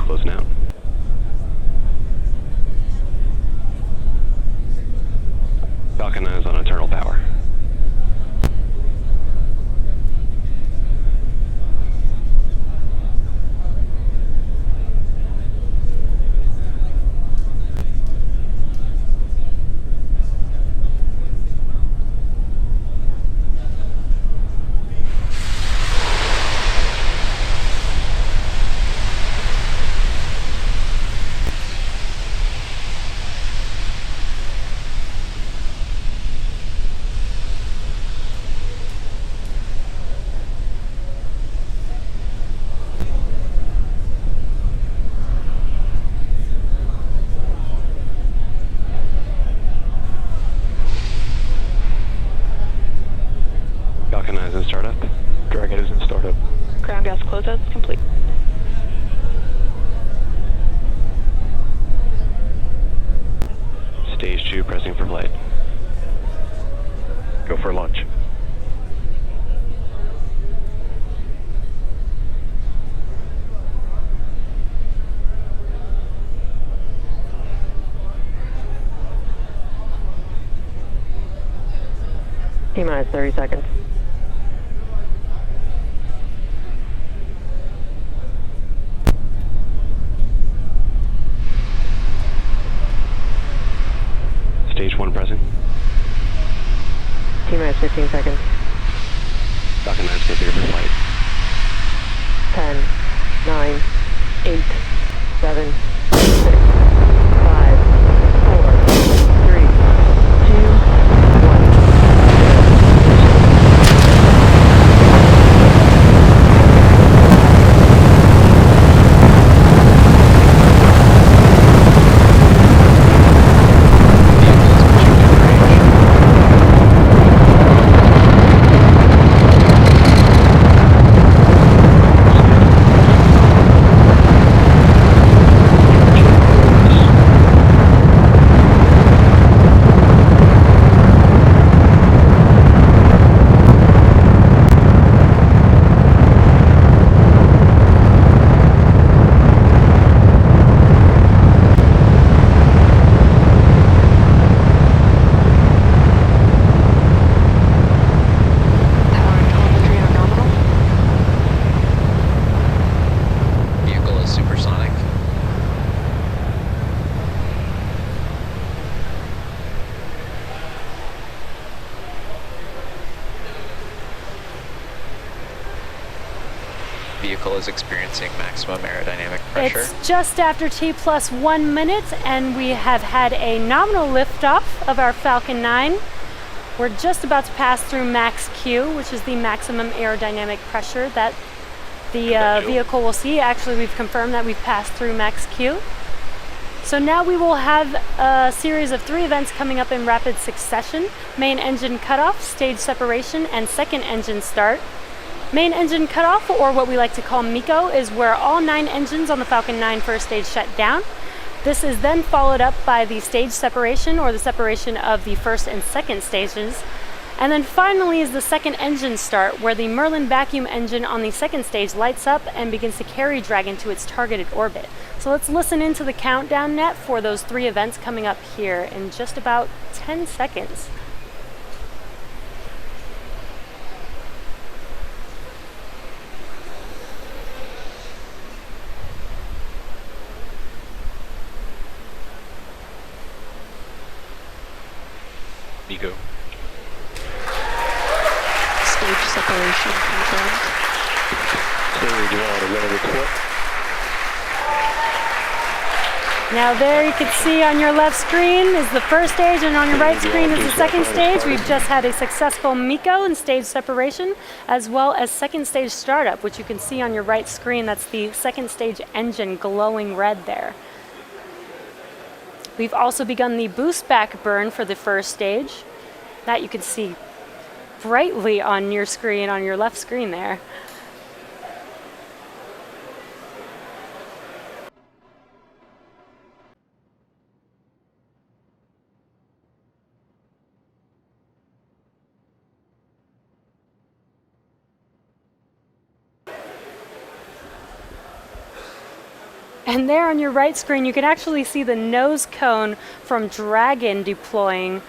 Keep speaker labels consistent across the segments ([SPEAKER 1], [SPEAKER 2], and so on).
[SPEAKER 1] closing out. Falcon 9 is on internal power. Falcon 9 is in startup.
[SPEAKER 2] Dragon is in startup.
[SPEAKER 3] Ground gas closeouts complete.
[SPEAKER 1] Stage 2 pressing for flight.
[SPEAKER 2] Go for launch.
[SPEAKER 3] T-minus 30 seconds.
[SPEAKER 1] Stage 1 pressing.
[SPEAKER 3] T-minus 15 seconds.
[SPEAKER 1] Falcon 9 is configured for flight.
[SPEAKER 3] 10, 9, 8, 7, 6, 5, 4, 3, 2, 1.
[SPEAKER 4] Vehicle is experiencing maximum aerodynamic pressure.
[SPEAKER 5] It's just after T plus 1 minute, and we have had a nominal liftoff of our Falcon 9. We're just about to pass through max Q, which is the maximum aerodynamic pressure that the vehicle will see. Actually, we've confirmed that we've passed through max Q. So now we will have a series of 3 events coming up in rapid succession: main engine cutoff, stage separation, and second engine start. Main engine cutoff, or what we like to call MECO, is where all 9 engines on the Falcon 9 first stage shut down. This is then followed up by the stage separation, or the separation of the first and second stages. And then finally is the second engine start, where the Merlin vacuum engine on the second stage lights up and begins to carry Dragon to its targeted orbit. So let's listen into the countdown net for those 3 events coming up here in just about 10 seconds.
[SPEAKER 1] MECO.
[SPEAKER 3] Stage separation confirmed.
[SPEAKER 2] Stage 1, ready to report.
[SPEAKER 5] Now there you can see on your left screen is the first stage, and on your right screen is the second stage. We've just had a successful MECO and stage separation, as well as second stage startup, which you can see on your right screen. That's the second stage engine glowing red there. We've also begun the boost back burn for the first stage. That you can see brightly on your screen, on your left screen there. And there on your right screen, you can actually see the nose cone from Dragon deploying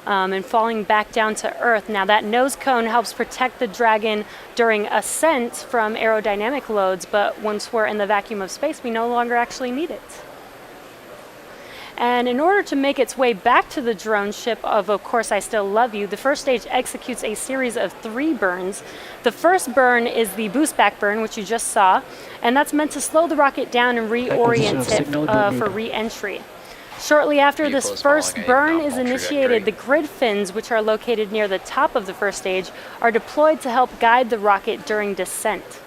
[SPEAKER 5] and falling back down to Earth. Now that nose cone helps protect the Dragon during ascent from aerodynamic loads, but once we're in the vacuum of space, we no longer actually need it. And in order to make its way back to the drone ship of Course I Still Love You, the first stage executes a series of 3 burns. The first burn is the boost back burn, which you just saw, and that's meant to slow the rocket down and reorient it for re-entry. Shortly after this first burn is initiated, the grid fins, which are located near the top of the first stage, are deployed to help guide the rocket during descent.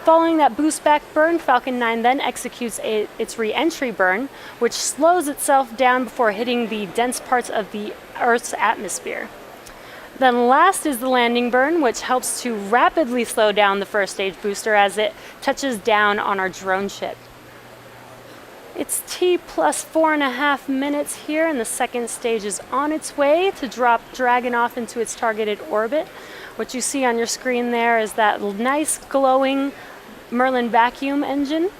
[SPEAKER 5] Following that boost back burn, Falcon 9 then executes its re-entry burn, which slows itself down before hitting the dense parts of the Earth's atmosphere. Then last is the landing burn, which helps to rapidly slow down the first stage booster as it touches down on our drone ship. It's T plus 4.5 minutes here, and the second stage is on its way to drop Dragon off into its targeted orbit. What you see on your screen there is that nice glowing Merlin vacuum engine.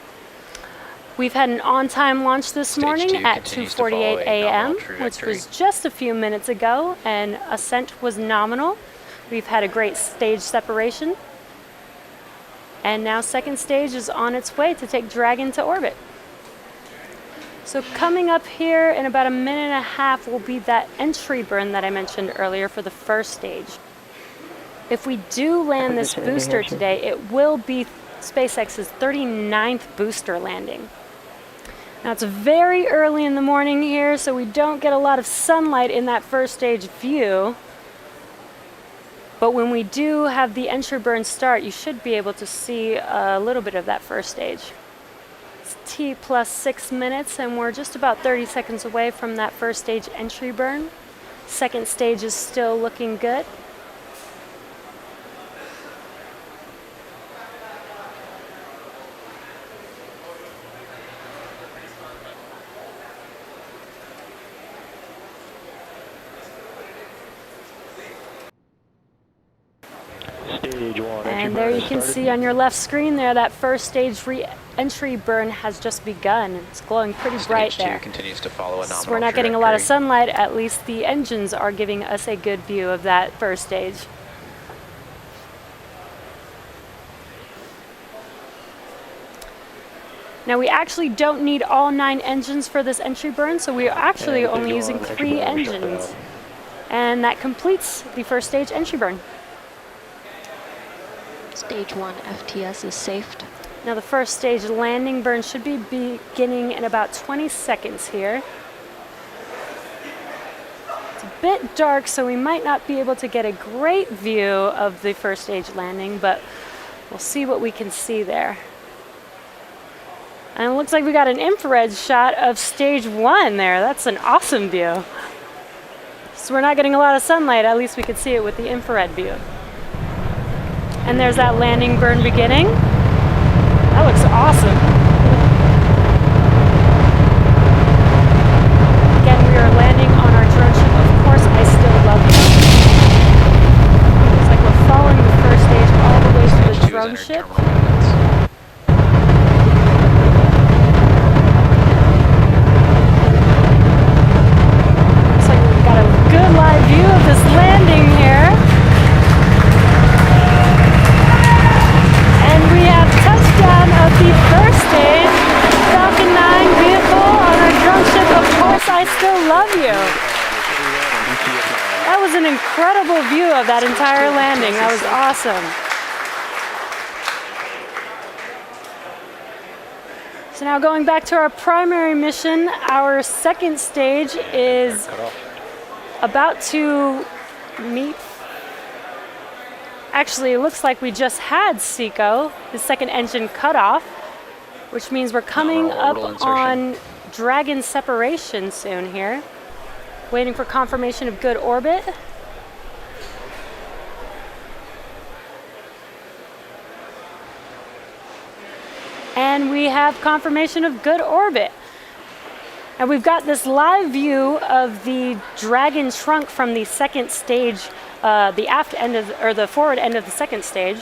[SPEAKER 5] We've had an on-time launch this morning at 2:48 a.m., which was just a few minutes ago, and ascent was nominal. We've had a great stage separation. And now second stage is on its way to take Dragon to orbit. So coming up here in about a minute and a half will be that entry burn that I mentioned earlier for the first stage. If we do land this booster today, it will be SpaceX's 39th booster landing. Now it's very early in the morning here, so we don't get a lot of sunlight in that first stage view. But when we do have the entry burn start, you should be able to see a little bit of that first stage. T plus 6 minutes, and we're just about 30 seconds away from that first stage entry burn. Second stage is still looking good. And there you can see on your left screen there that first stage re-entry burn has just begun. It's glowing pretty bright there.
[SPEAKER 4] Continues to follow a nominal
[SPEAKER 5] So we're not getting a lot of sunlight, at least the engines are giving us a good view of that first stage. Now we actually don't need all 9 engines for this entry burn, so we are actually only using 3 engines. And that completes the first stage entry burn.
[SPEAKER 3] Stage 1 FTS is safed.
[SPEAKER 5] Now the first stage landing burn should be beginning in about 20 seconds here. It's a bit dark, so we might not be able to get a great view of the first stage landing, but we'll see what we can see there. And it looks like we got an infrared shot of stage 1 there. That's an awesome view. So we're not getting a lot of sunlight, at least we could see it with the infrared view. And there's that landing burn beginning. That looks awesome. Again, we are landing on our drone ship. Of course, I Still Love You. Looks like we're following the first stage all the way to the drone ship. Looks like we've got a good live view of this landing here. We have touchdown of the first stage Falcon 9 vehicle on our drone ship, Of Course I Still Love You. That was an incredible view of that entire landing. That was awesome. So now going back to our primary mission, our second stage is about to meet. Actually, it looks like we just had SECO, the second engine cut off, which means we're coming up on Dragon separation soon here. Waiting for confirmation of good orbit. And we have confirmation of good orbit. And we've got this live view of the Dragon trunk from the second stage, the aft end of, or the forward end of the second stage.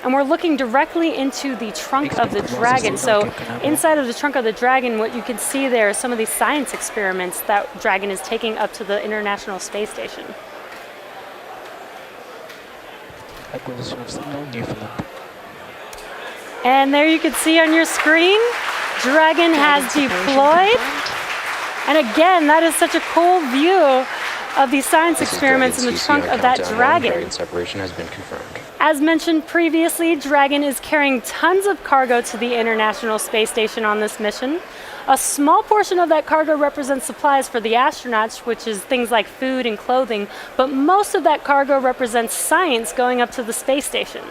[SPEAKER 5] And we're looking directly into the trunk of the Dragon. So inside of the trunk of the Dragon, what you can see there are some of these science experiments that Dragon is taking up to the International Space Station.
[SPEAKER 2] Acquisition of signal, Newfoundland.
[SPEAKER 5] And there you can see on your screen, Dragon has deployed. And again, that is such a cool view of these science experiments in the trunk of that Dragon.
[SPEAKER 1] Dragon separation has been confirmed.
[SPEAKER 5] As mentioned previously, Dragon is carrying tons of cargo to the International Space Station on this mission. A small portion of that cargo represents supplies for the astronauts, which is things like food and clothing, but most of that cargo represents science going up to the space station.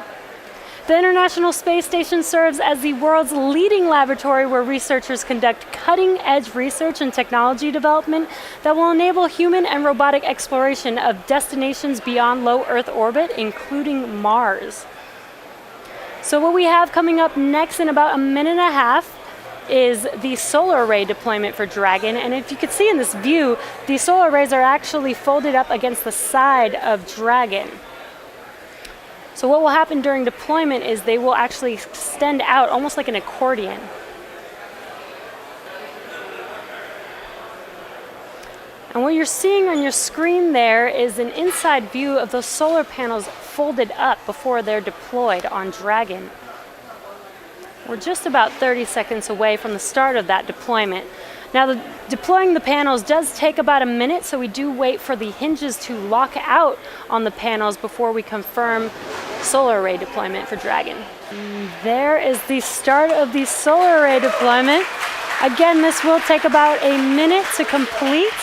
[SPEAKER 5] The International Space Station serves as the world's leading laboratory where researchers conduct cutting-edge research and technology development that will enable human and robotic exploration of destinations beyond low Earth orbit, including Mars. So what we have coming up next in about a minute and a half is the solar array deployment for Dragon. And if you could see in this view, the solar arrays are actually folded up against the side of Dragon. So what will happen during deployment is they will actually extend out almost like an accordion. And what you're seeing on your screen there is an inside view of those solar panels folded up before they're deployed on Dragon. We're just about 30 seconds away from the start of that deployment. Now, deploying the panels does take about a minute, so we do wait for the hinges to lock out on the panels before we confirm solar array deployment for Dragon. And there is the start of the solar array deployment. Again, this will take about a minute to complete.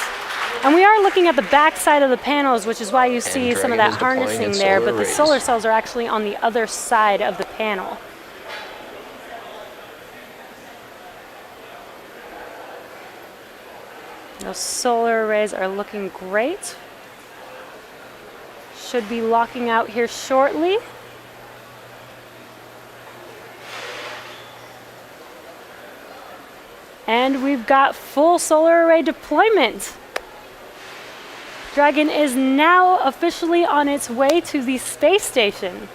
[SPEAKER 5] And we are looking at the back side of the panels, which is why you see some of that harnessing there, but the solar cells are actually on the other side of the panel. Those solar arrays are looking great. Should be locking out here shortly. And we've got full solar array deployment. Dragon is now officially on its way to the space station.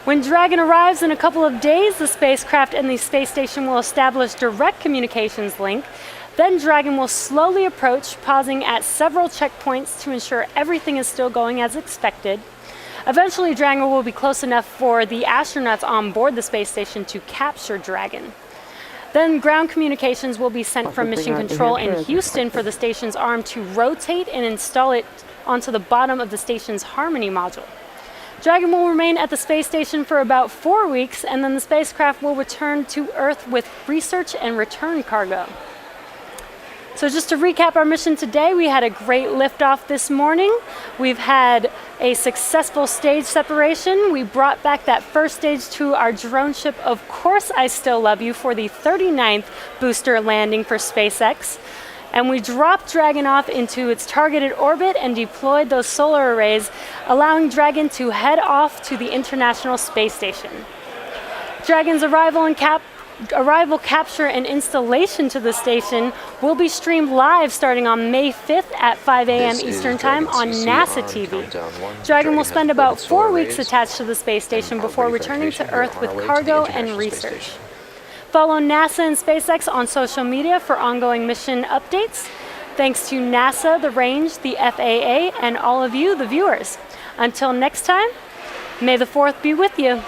[SPEAKER 5] When Dragon arrives in a couple of days, the spacecraft and the space station will establish direct communications link. Then Dragon will slowly approach, pausing at several checkpoints to ensure everything is still going as expected. Eventually, Dragon will be close enough for the astronauts on board the space station to capture Dragon. Then ground communications will be sent from Mission Control in Houston for the station's arm to rotate and install it onto the bottom of the station's Harmony module. Dragon will remain at the space station for about 4 weeks, and then the spacecraft will return to Earth with research and return cargo. So just to recap our mission today, we had a great liftoff this morning. We've had a successful stage separation. We brought back that first stage to our drone ship, Of Course I Still Love You, for the 39th booster landing for SpaceX. And we dropped Dragon off into its targeted orbit and deployed those solar arrays, allowing Dragon to head off to the International Space Station. Dragon's arrival, capture, and installation to the station will be streamed live starting on May 5th at 5 a.m. Eastern Time on NASA TV. Dragon will spend about 4 weeks attached to the space station before returning to Earth with cargo and research. Follow NASA and SpaceX on social media for ongoing mission updates. Thanks to NASA, the range, the FAA, and all of you, the viewers. Until next time, may the 4th be with you.